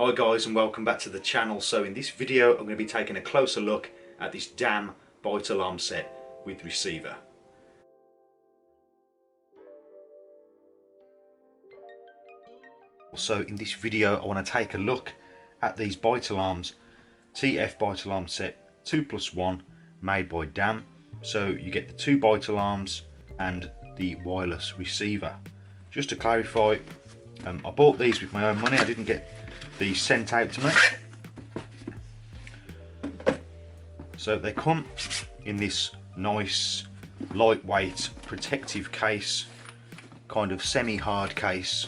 Hi guys, and welcome back to the channel. So in this video I'm going to be taking a closer look at this DAM bite alarm set with receiver. So in this video I want to take a look at these bite alarms, TF bite alarm set 2+1 made by DAM. So you get the 2 bite alarms and the wireless receiver. Just to clarify, I bought these with my own money. I didn't get these sent out to me. So they come in this nice lightweight protective case, kind of semi-hard case.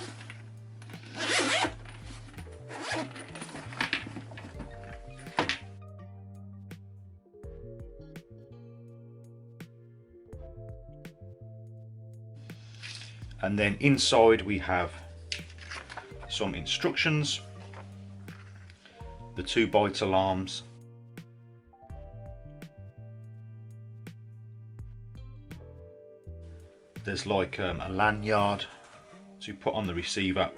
And then inside we have some instructions, the 2 bite alarms, there's like a lanyard to put on the receiver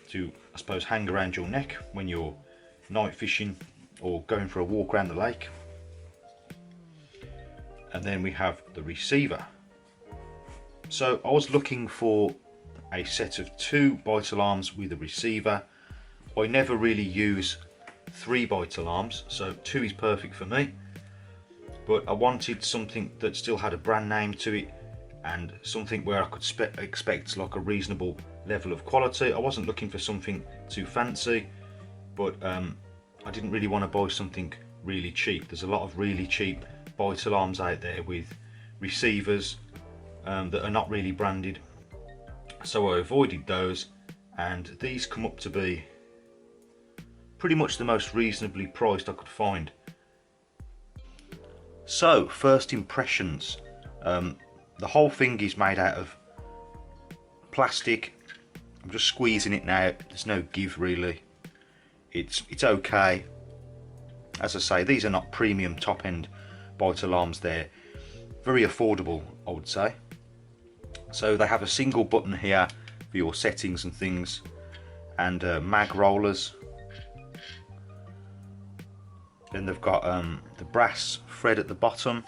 to, I suppose, hang around your neck when you're night fishing or going for a walk around the lake. And then we have the receiver. So I was looking for a set of 2 bite alarms with a receiver. I never really use 3 bite alarms, so 2 is perfect for me. But I wanted something that still had a brand name to it and something where I could expect like a reasonable level of quality. I wasn't looking for something too fancy, but I didn't really want to buy something really cheap. There's a lot of really cheap bite alarms out there with receivers that are not really branded, so I avoided those, and these come up to be pretty much the most reasonably priced I could find. So first impressions, the whole thing is made out of plastic. I'm just squeezing it now, there's no give really. It's okay. As I say, these are not premium top end bite alarms, they're very affordable, I would say. So they have a single button here for your settings and things, and mag rollers. Then they've got the brass thread at the bottom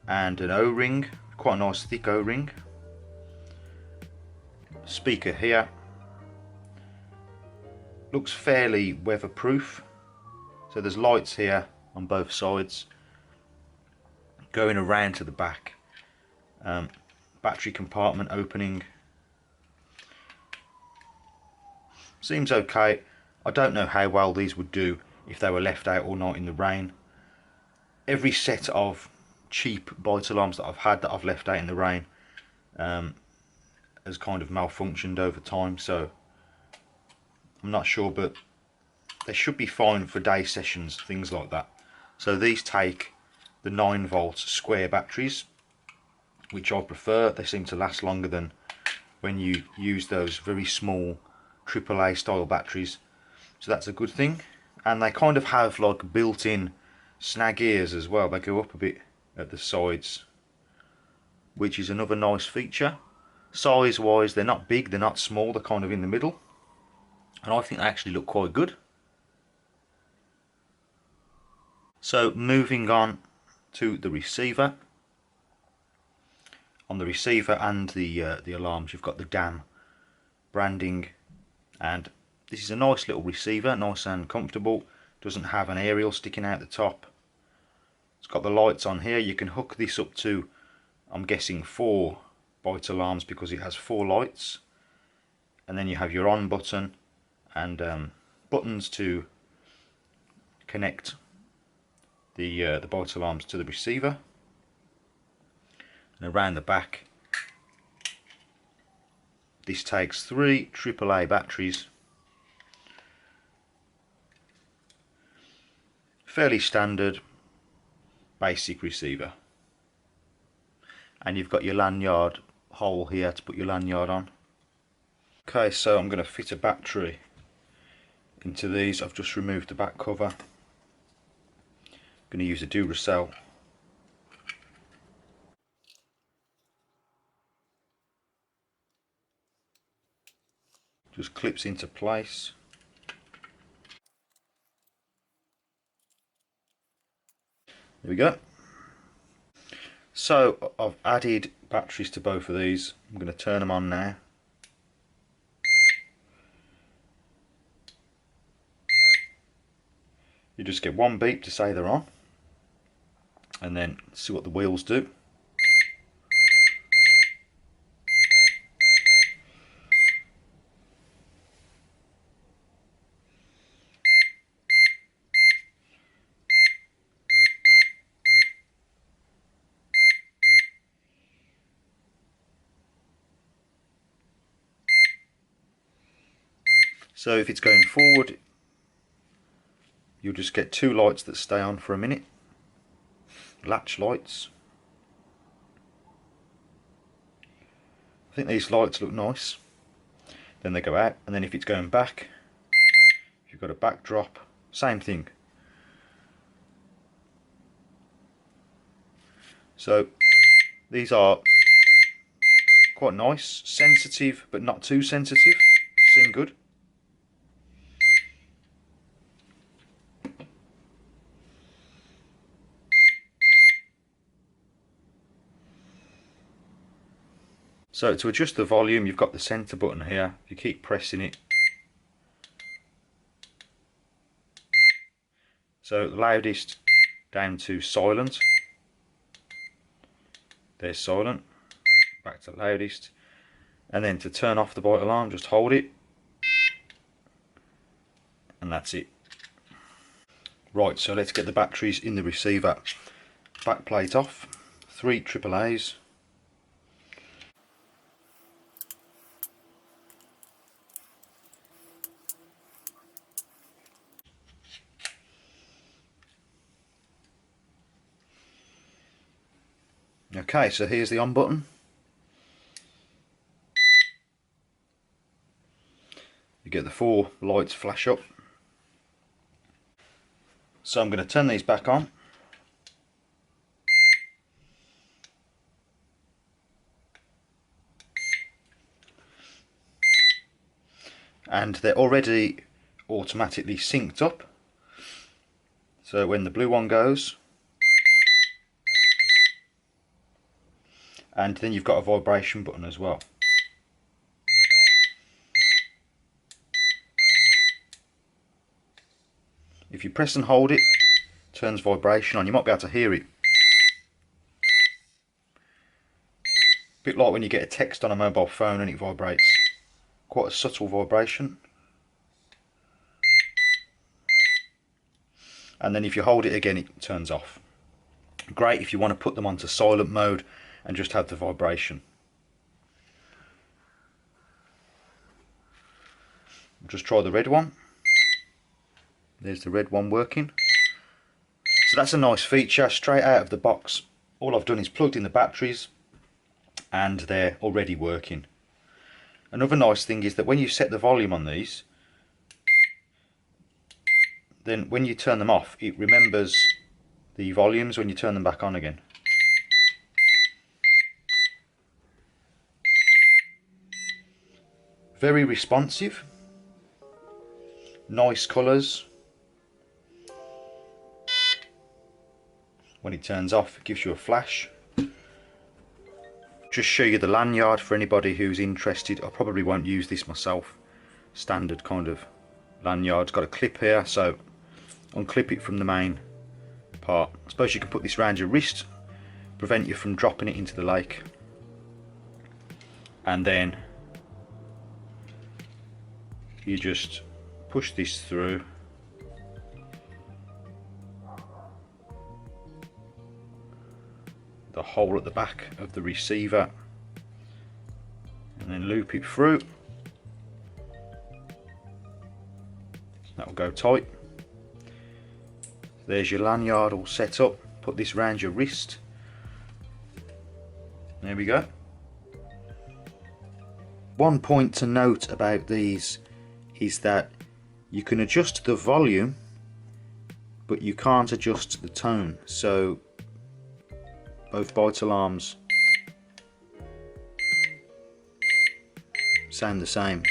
and an O-ring, quite a nice thick O-ring. Speaker here. Looks fairly weatherproof. So there's lights here on both sides going around to the back. Battery compartment opening. Seems okay. I don't know how well these would do if they were left out all night in the rain. Every set of cheap bite alarms that I've had that I've left out in the rain has kind of malfunctioned over time, so I'm not sure, but they should be fine for day sessions, things like that. So these take the 9-volt square batteries, which I prefer. They seem to last longer than when you use those very small AAA style batteries, so that's a good thing. And they kind of have like built-in snag ears as well. They go up a bit at the sides, which is another nice feature. Size wise, they're not big, they're not small, they're kind of in the middle, and I think they actually look quite good. So moving on to the receiver. On the receiver and the alarms, you've got the DAM branding, and this is a nice little receiver, nice and comfortable. Doesn't have an aerial sticking out the top. It's got the lights on here. You can hook this up to, I'm guessing, 4 bite alarms because it has 4 lights, and then you have your on button and buttons to connect the bite alarms to the receiver. And around the back, this takes 3 AAA batteries. Fairly standard basic receiver. And you've got your lanyard hole here to put your lanyard on. Okay, so I'm going to fit a battery into these. I've just removed the back cover. I'm going to use a Duracell. just clips into place. There we go. So I've added batteries to both of these. I'm going to turn them on now. You just get one beep to say they're on, and then see what the wheels do. So if it's going forward, you'll just get two lights that stay on for a minute, latch lights. I think these lights look nice. Then they go out, and then if it's going back, if you've got a backdrop, same thing. So these are quite nice, sensitive but not too sensitive. They seem good. So to adjust the volume, you've got the center button here. If you keep pressing it, so loudest down to silent. There's silent. Back to loudest. And then to turn off the bite alarm, just hold it. And that's it. Right, so let's get the batteries in the receiver. Back plate off. 3 AAAs. Okay, so here's the on button. You get the 4 lights flash up. So I'm going to turn these back on. And they're already automatically synced up. So when the blue one goes, and then you've got a vibration button as well. If you press and hold it, it turns vibration on. You might be able to hear it. A bit like when you get a text on a mobile phone and it vibrates. Quite a subtle vibration. And then if you hold it again, it turns off. Great if you want to put them onto silent mode and just have the vibration. Just try the red one. There's the red one working. So that's a nice feature straight out of the box. All I've done is plugged in the batteries and they're already working. Another nice thing is that when you set the volume on these, then when you turn them off, it remembers the volumes when you turn them back on again. Very responsive, nice colours. When it turns off, it gives you a flash. Just show you the lanyard for anybody who's interested. I probably won't use this myself. Standard kind of lanyard. It's got a clip here, so unclip it from the main part. I suppose you can put this around your wrist, prevent you from dropping it into the lake. And then you just push this through. The hole at the back of the receiver, and then loop it through. That will go tight. There's your lanyard all set up. Put this around your wrist. There we go. One point to note about these is that you can adjust the volume, but you can't adjust the tone. So both bite alarms sound the same.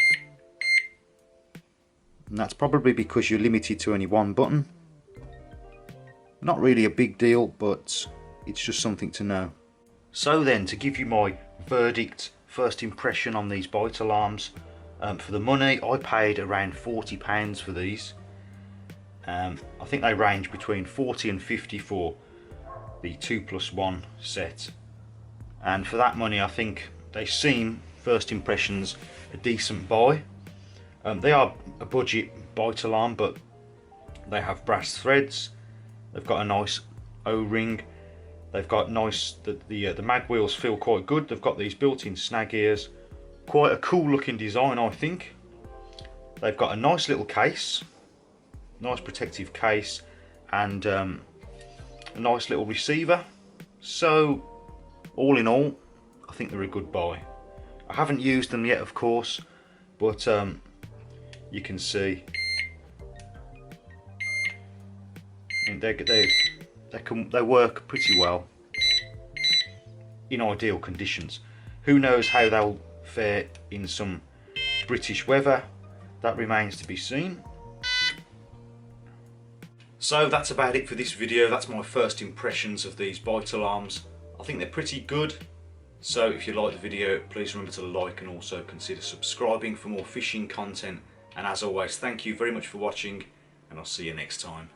and that's probably because you're limited to only one button. Not really a big deal, but it's just something to know. So then, to give you my verdict, first impression on these bite alarms, for the money I paid around £40 for these. I think they range between 40 and 50 for the 2+1 set, and for that money I think they seem, first impressions, a decent buy. They are a budget bite alarm, but they have brass threads, they've got a nice O-ring, they've got nice, the mag wheels feel quite good, they've got these built-in snag ears, quite a cool looking design I think. They've got a nice little case, nice protective case, and a nice little receiver. So all in all, I think they're a good buy. I haven't used them yet, of course, but you can see, and they work pretty well in ideal conditions. Who knows how they'll fare in some British weather? That remains to be seen. So that's about it for this video. That's my first impressions of these bite alarms. I think they're pretty good. So if you like the video, please remember to like and also consider subscribing for more fishing content. And as always, thank you very much for watching, and I'll see you next time.